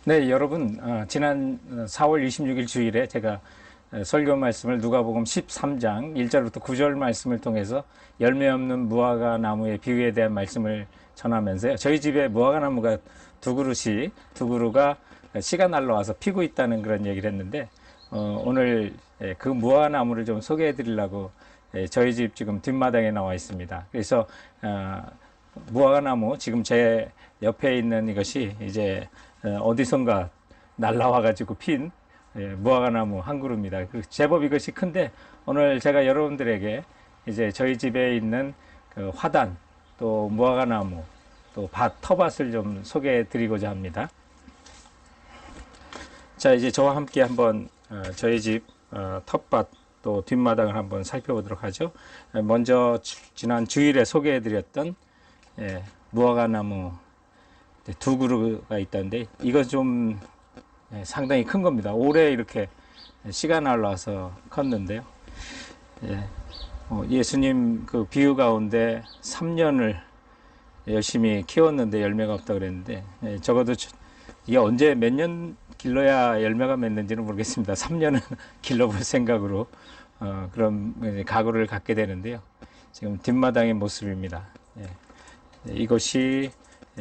네, 여러분, 지난 4월 26일 주일에 제가 설교 말씀을 누가복음 13장 1절부터 9절 말씀을 통해서 열매 없는 무화과 나무의 비유에 대한 말씀을 전하면서요. 저희 집에 무화과 나무가 두 그루가 씨가 날라와서 피고 있다는 그런 얘기를 했는데, 오늘 그 무화과 나무를 좀 소개해 드리려고 저희 집 지금 뒷마당에 나와 있습니다. 그래서 무화과 나무 지금 제 옆에 있는 이것이 이제 어디선가 날라와 가지고 핀 무화과 나무 한 그루입니다. 제법 이것이 큰데 오늘 제가 여러분들에게 이제 저희 집에 있는 그 화단 또 무화과 나무 또 텃밭을 좀 소개해 드리고자 합니다. 자, 이제 저와 함께 한번 저희 집 텃밭 또 뒷마당을 한번 살펴보도록 하죠. 먼저 지난 주일에 소개해 드렸던 무화과 나무 두 그루가 있다는데 이거 좀 상당히 큰 겁니다. 올해 이렇게 씨가 날라와서 컸는데요. 예수님 그 비유 가운데 3년을 열심히 키웠는데 열매가 없다 그랬는데 적어도 이게 언제 몇 년 길러야 열매가 맺는지는 모르겠습니다. 3년은 길러볼 생각으로 그런 각오를 갖게 되는데요. 지금 뒷마당의 모습입니다. 이것이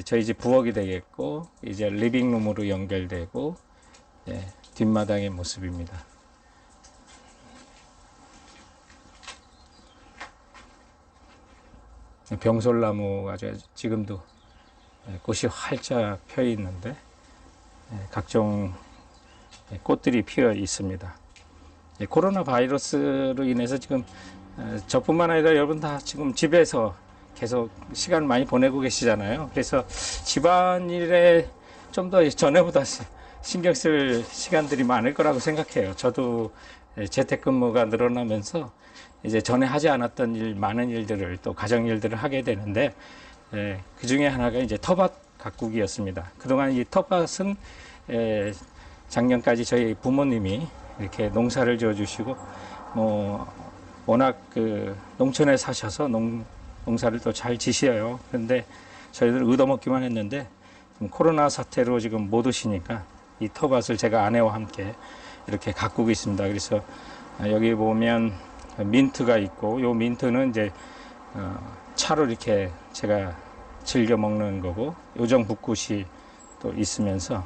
저희 집 부엌이 되겠고 이제 리빙룸으로 연결되고 뒷마당의 모습입니다. 병솔나무가 지금도 꽃이 활짝 펴 있는데 각종 꽃들이 피어 있습니다. 코로나 바이러스로 인해서 지금 저뿐만 아니라 여러분 다 지금 집에서 계속 시간을 많이 보내고 계시잖아요. 그래서 집안일에 좀 더 전에보다 신경 쓸 시간들이 많을 거라고 생각해요. 저도 재택근무가 늘어나면서 이제 전에 하지 않았던 많은 일들을 또 가정 일들을 하게 되는데 그 중에 하나가 이제 텃밭 가꾸기였습니다. 그동안 이 텃밭은 작년까지 저희 부모님이 이렇게 농사를 지어주시고 워낙 그 농촌에 사셔서 농사를 또 잘 지셔요. 그런데 저희들은 얻어먹기만 했는데 코로나 사태로 지금 못 오시니까 이 텃밭을 제가 아내와 함께 이렇게 가꾸고 있습니다. 그래서 여기 보면 민트가 있고 요 민트는 이제 차로 이렇게 제가 즐겨 먹는 거고 요정 붓꽃이 또 있으면서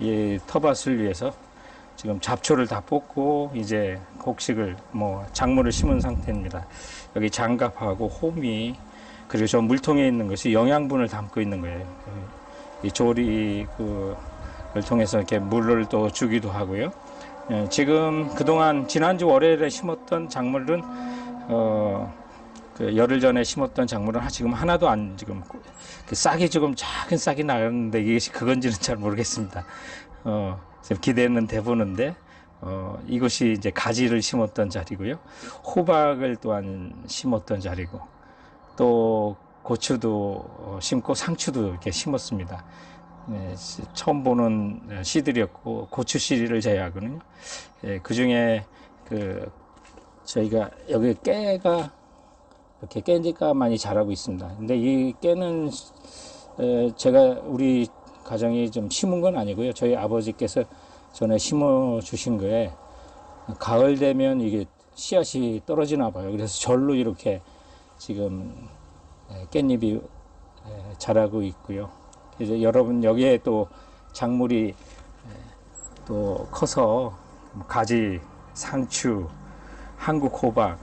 이 텃밭을 위해서 지금 잡초를 다 뽑고 이제 곡식을 작물을 심은 상태입니다. 여기 장갑하고 호미 그리고 저 물통에 있는 것이 영양분을 담고 있는 거예요. 이 조리 그걸 통해서 이렇게 물을 또 주기도 하고요. 지금 그동안 지난주 월요일에 심었던 작물은 그 열흘 전에 심었던 작물은 지금 하나도 안 지금 그 싹이 조금 작은 싹이 나는데 이것이 그건지는 잘 모르겠습니다. 지금 기대는 돼 보는데 이것이 이제 가지를 심었던 자리고요. 호박을 또한 심었던 자리고 또 고추도 심고 상추도 이렇게 심었습니다. 처음 보는 씨들이었고 고추 씨를 제외하고는요. 그 중에 저희가 여기 깨가 이렇게 깻잎가 많이 자라고 있습니다. 근데 이 깨는 제가 우리 가정이 좀 심은 건 아니고요. 저희 아버지께서 전에 심어 주신 거에 가을 되면 이게 씨앗이 떨어지나 봐요. 그래서 절로 이렇게 지금 깻잎이 자라고 있고요. 그래서 여러분 여기에 또 작물이 또 커서 가지, 상추, 한국 호박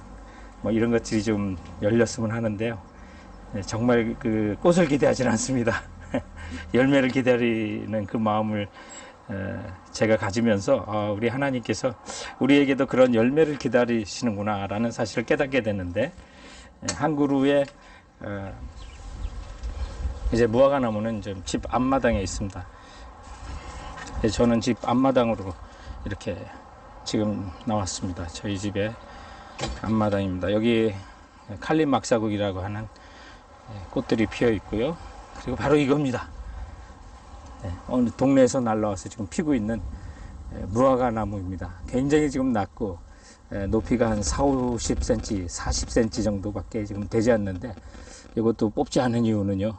이런 것들이 좀 열렸으면 하는데요. 정말 그 꽃을 기대하지는 않습니다. 열매를 기다리는 그 마음을 제가 가지면서 우리 하나님께서 우리에게도 그런 열매를 기다리시는구나 라는 사실을 깨닫게 됐는데 한 그루에 이제 무화과 나무는 좀 집 앞마당에 있습니다. 저는 집 앞마당으로 이렇게 지금 나왔습니다. 저희 집의 앞마당입니다. 여기 칼림 막사국이라고 하는 꽃들이 피어 있고요. 그리고 바로 이겁니다. 어느 동네에서 날라와서 지금 피고 있는 무화과 나무입니다. 굉장히 지금 낮고 높이가 한 40cm, 40cm 정도밖에 지금 되지 않는데 이것도 뽑지 않은 이유는요.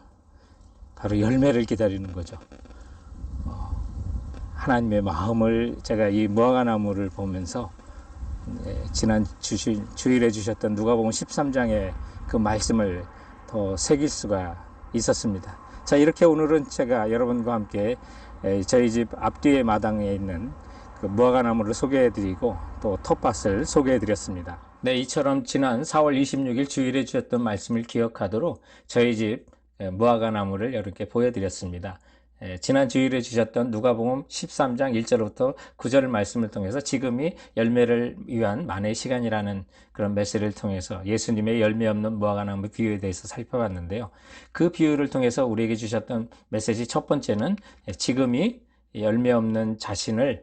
바로 열매를 기다리는 거죠. 하나님의 마음을 제가 이 무화과나무를 보면서 지난 주일에 주셨던 누가복음 13장의 그 말씀을 더 새길 수가 있었습니다. 자, 이렇게 오늘은 제가 여러분과 함께 저희 집 앞뒤의 마당에 있는 그 무화과나무를 소개해드리고 또 텃밭을 소개해드렸습니다. 네, 이처럼 지난 4월 26일 주일에 주셨던 말씀을 기억하도록 저희 집 무화과나무를 이렇게 보여드렸습니다. 지난 주일에 주셨던 누가복음 13장 1절부터 9절 말씀을 통해서 지금이 열매를 위한 만의 시간이라는 그런 메시지를 통해서 예수님의 열매 없는 무화과나무 비유에 대해서 살펴봤는데요. 그 비유를 통해서 우리에게 주셨던 메시지 첫 번째는 지금이 열매 없는 자신을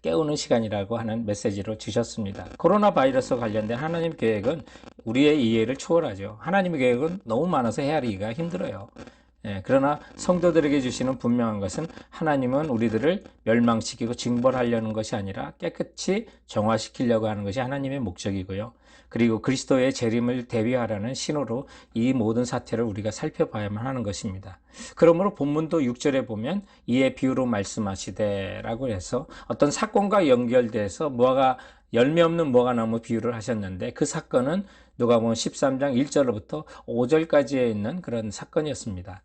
깨우는 시간이라고 하는 메시지로 주셨습니다. 코로나 바이러스와 관련된 하나님 계획은 우리의 이해를 초월하죠. 하나님의 계획은 너무 많아서 헤아리기가 힘들어요. 그러나 성도들에게 주시는 분명한 것은 하나님은 우리들을 멸망시키고 징벌하려는 것이 아니라 깨끗이 정화시키려고 하는 것이 하나님의 목적이고요. 그리고 그리스도의 재림을 대비하라는 신호로 이 모든 사태를 우리가 살펴봐야만 하는 것입니다. 그러므로 본문도 6절에 보면 이에 비유로 말씀하시되 라고 해서 어떤 사건과 연결돼서 열매 없는 무화과나무 비유를 하셨는데 그 사건은 누가복음 13장 1절부터 5절까지에 있는 그런 사건이었습니다.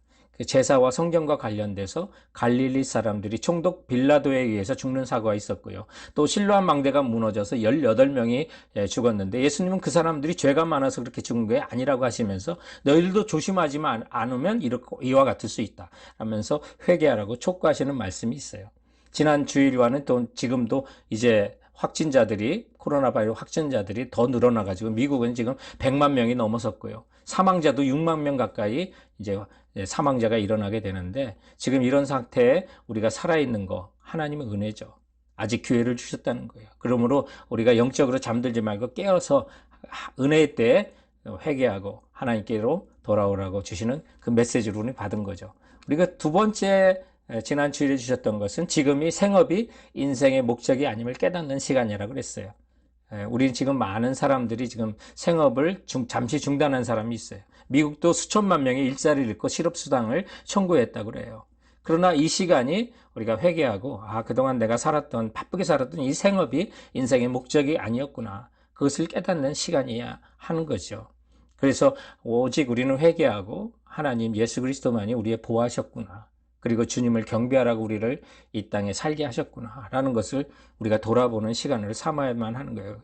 제사와 성경과 관련돼서 갈릴리 사람들이 총독 빌라도에 의해서 죽는 사고가 있었고요. 또 실로암 망대가 무너져서 18명이 죽었는데 예수님은 그 사람들이 죄가 많아서 그렇게 죽은 게 아니라고 하시면서 너희들도 조심하지 않으면 이와 같을 수 있다 하면서 회개하라고 촉구하시는 말씀이 있어요. 지난 주일과는 또 지금도 이제 코로나 바이러스 확진자들이 더 늘어나가지고 미국은 지금 100만 명이 넘어섰고요. 사망자도 6만 명 가까이 이제 사망자가 일어나게 되는데 지금 이런 상태에 우리가 살아있는 거 하나님의 은혜죠. 아직 기회를 주셨다는 거예요. 그러므로 우리가 영적으로 잠들지 말고 깨어서 은혜의 때에 회개하고 하나님께로 돌아오라고 주시는 그 메시지를 우리 받은 거죠. 우리가 두 번째 지난 주일에 주셨던 것은 지금이 생업이 인생의 목적이 아님을 깨닫는 시간이라고 그랬어요. 우리 지금 많은 사람들이 지금 생업을 잠시 중단한 사람이 있어요. 미국도 수천만 명이 일자리를 잃고 실업수당을 청구했다고 그래요. 그러나 이 시간이 우리가 회개하고 그동안 내가 바쁘게 살았던 이 생업이 인생의 목적이 아니었구나. 그것을 깨닫는 시간이야 하는 거죠. 그래서 오직 우리는 회개하고 하나님 예수 그리스도만이 우리의 보호하셨구나. 그리고 주님을 경배하라고 우리를 이 땅에 살게 하셨구나 라는 것을 우리가 돌아보는 시간을 삼아야만 하는 거예요.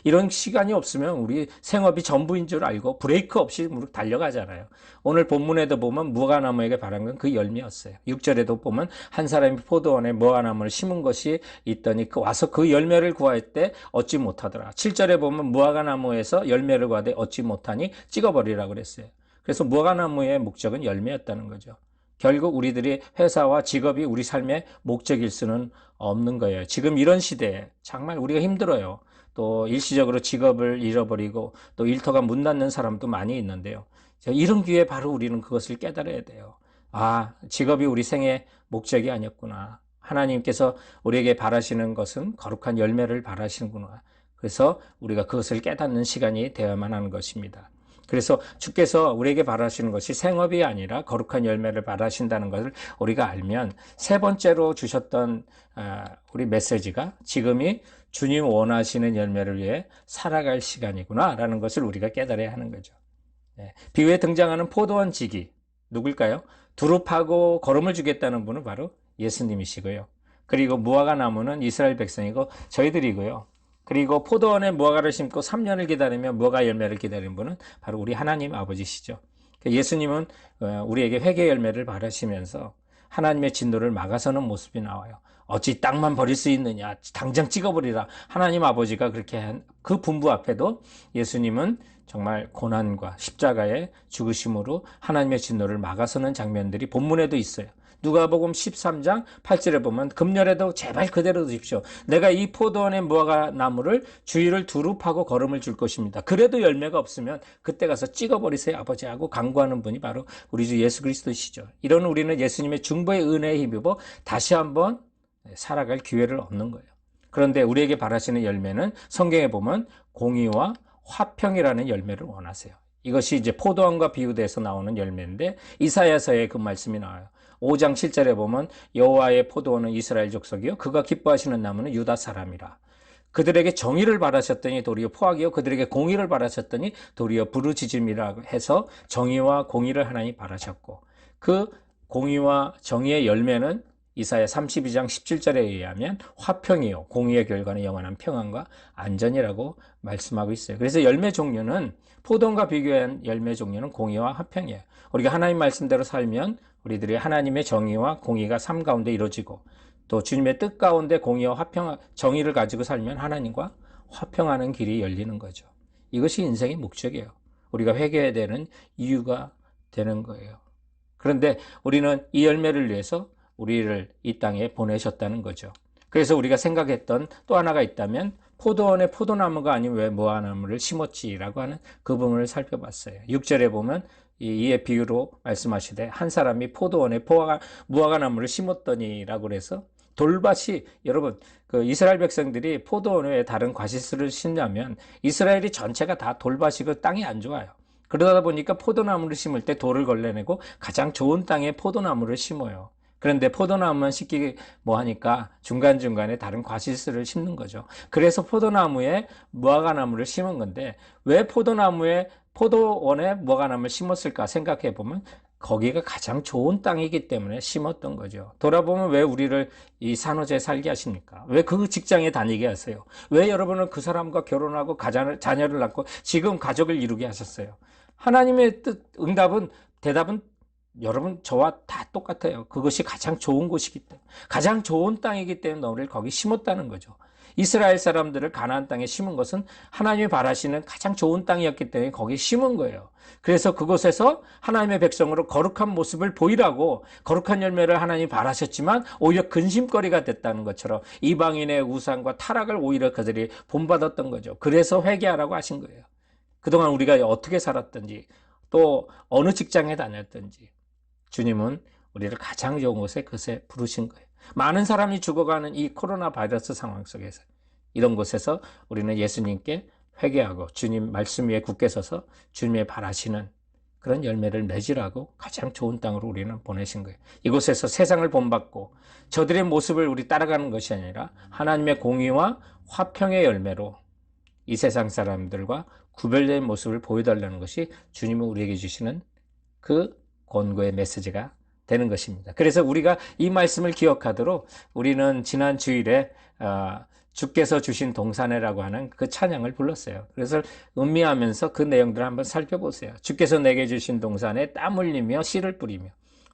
이런 시간이 없으면 우리 생업이 전부인 줄 알고 브레이크 없이 달려가잖아요. 오늘 본문에도 보면 무화과나무에게 바란 건 그 열매였어요. 6절에도 보면 한 사람이 포도원에 무화과나무를 심은 것이 있더니 와서 그 열매를 구할 때 얻지 못하더라. 7절에 보면 무화과나무에서 열매를 구하되 얻지 못하니 찍어버리라고 그랬어요. 그래서 무화과나무의 목적은 열매였다는 거죠. 결국 우리들이 회사와 직업이 우리 삶의 목적일 수는 없는 거예요. 지금 이런 시대에 정말 우리가 힘들어요. 또 일시적으로 직업을 잃어버리고 또 일터가 문 닫는 사람도 많이 있는데요. 이런 기회에 바로 우리는 그것을 깨달아야 돼요. 직업이 우리 생의 목적이 아니었구나. 하나님께서 우리에게 바라시는 것은 거룩한 열매를 바라시는구나. 그래서 우리가 그것을 깨닫는 시간이 되어야만 하는 것입니다. 그래서 주께서 우리에게 바라시는 것이 생업이 아니라 거룩한 열매를 바라신다는 것을 우리가 알면 세 번째로 주셨던 우리 메시지가 지금이 주님 원하시는 열매를 위해 살아갈 시간이구나 라는 것을 우리가 깨달아야 하는 거죠. 비유에 등장하는 포도원 지기 누굴까요? 두릅하고 거름을 주겠다는 분은 바로 예수님이시고요. 그리고 무화과나무는 이스라엘 백성이고 저희들이고요. 그리고 포도원에 무화과를 심고 3년을 기다리며 무화과 열매를 기다리는 분은 바로 우리 하나님 아버지시죠. 예수님은 우리에게 회개 열매를 바라시면서 하나님의 진노를 막아서는 모습이 나와요. 어찌 땅만 버릴 수 있느냐. 당장 찍어버리라. 하나님 아버지가 그렇게 한 그 분부 앞에도 예수님은 정말 고난과 십자가의 죽으심으로 하나님의 진노를 막아서는 장면들이 본문에도 있어요. 누가복음 13장 8절에 보면 금년에도 제발 그대로 두십시오. 내가 이 포도원의 무화과 나무를 주위를 두릅하고 거름을 줄 것입니다. 그래도 열매가 없으면 그때 가서 찍어버리세요 아버지하고 강구하는 분이 바로 우리 주 예수 그리스도시죠. 이런 우리는 예수님의 중보의 은혜에 힘입어 다시 한번 살아갈 기회를 얻는 거예요. 그런데 우리에게 바라시는 열매는 성경에 보면 공의와 화평이라는 열매를 원하세요. 이것이 이제 포도원과 비유돼서 나오는 열매인데 이사야서에 그 말씀이 나와요. 5장 7절에 보면 여호와의 포도원은 이스라엘 족속이요 그가 기뻐하시는 나무는 유다 사람이라. 그들에게 정의를 바라셨더니 도리어 포악이요 그들에게 공의를 바라셨더니 도리어 부르짖음이라 해서 정의와 공의를 하나님 바라셨고 그 공의와 정의의 열매는 이사야 32장 17절에 의하면 화평이요 공의의 결과는 영원한 평안과 안전이라고 말씀하고 있어요. 그래서 열매 종류는 포도원과 비교한 열매 종류는 공의와 화평이에요. 우리가 하나님 말씀대로 살면 우리들이 하나님의 정의와 공의가 삶 가운데 이루어지고 또 주님의 뜻 가운데 공의와 화평, 정의를 가지고 살면 하나님과 화평하는 길이 열리는 거죠. 이것이 인생의 목적이에요. 우리가 회개해야 되는 이유가 되는 거예요. 그런데 우리는 이 열매를 위해서 우리를 이 땅에 보내셨다는 거죠. 그래서 우리가 생각했던 또 하나가 있다면 포도원에 포도나무가 아닌 왜 무화과나무를 심었지라고 하는 그 부분을 살펴봤어요. 6절에 보면 이의 비유로 말씀하시되 한 사람이 포도원에 무화과나무를 심었더니라고 그래서 돌밭이 여러분 그 이스라엘 백성들이 포도원에 다른 과실수를 심냐면 이스라엘이 전체가 다 돌밭이고 땅이 안 좋아요. 그러다 보니까 포도나무를 심을 때 돌을 걸러내고 가장 좋은 땅에 포도나무를 심어요. 그런데 포도나무만 심기 하니까 중간중간에 다른 과실수를 심는 거죠. 그래서 포도나무에 무화과나무를 심은 건데 왜 포도원에 무화과나무를 심었을까 생각해 보면 거기가 가장 좋은 땅이기 때문에 심었던 거죠. 돌아보면 왜 우리를 이 산호제에 살게 하십니까? 왜 그 직장에 다니게 하세요? 왜 여러분은 그 사람과 결혼하고 자녀를 낳고 지금 가족을 이루게 하셨어요? 하나님의 대답은 여러분 저와 다 똑같아요. 그것이 가장 좋은 곳이기 때문에 가장 좋은 땅이기 때문에 너를 거기 심었다는 거죠. 이스라엘 사람들을 가나안 땅에 심은 것은 하나님이 바라시는 가장 좋은 땅이었기 때문에 거기 심은 거예요. 그래서 그곳에서 하나님의 백성으로 거룩한 모습을 보이라고 거룩한 열매를 하나님이 바라셨지만 오히려 근심거리가 됐다는 것처럼 이방인의 우상과 타락을 오히려 그들이 본받았던 거죠. 그래서 회개하라고 하신 거예요. 그동안 우리가 어떻게 살았든지 또 어느 직장에 다녔든지 주님은 우리를 가장 좋은 곳에 그새 부르신 거예요. 많은 사람이 죽어가는 이 코로나 바이러스 상황 속에서 이런 곳에서 우리는 예수님께 회개하고 주님 말씀 위에 굳게 서서 주님의 바라시는 그런 열매를 맺으라고 가장 좋은 땅으로 우리는 보내신 거예요. 이곳에서 세상을 본받고 저들의 모습을 우리 따라가는 것이 아니라 하나님의 공의와 화평의 열매로 이 세상 사람들과 구별된 모습을 보여달라는 것이 주님은 우리에게 주시는 그 권고의 메시지가 되는 것입니다. 그래서 우리가 이 말씀을 기억하도록 우리는 지난 주일에 주께서 주신 동산에라고 하는 그 찬양을 불렀어요. 그래서 음미하면서 그 내용들을 한번 살펴보세요. 주께서 내게 주신 동산에 땀 흘리며 씨를 뿌리며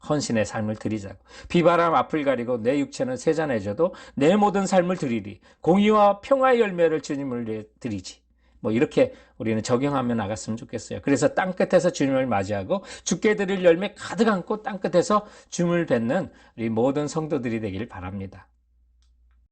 헌신의 삶을 드리자고. 비바람 앞을 가리고 내 육체는 세잔해져도 내 모든 삶을 드리리. 공의와 평화의 열매를 주님을 위해 드리지. 이렇게 우리는 적용하며 나갔으면 좋겠어요. 그래서 땅끝에서 주님을 맞이하고 주께 드릴 열매 가득 안고 땅끝에서 주님을 뵙는 우리 모든 성도들이 되길 바랍니다.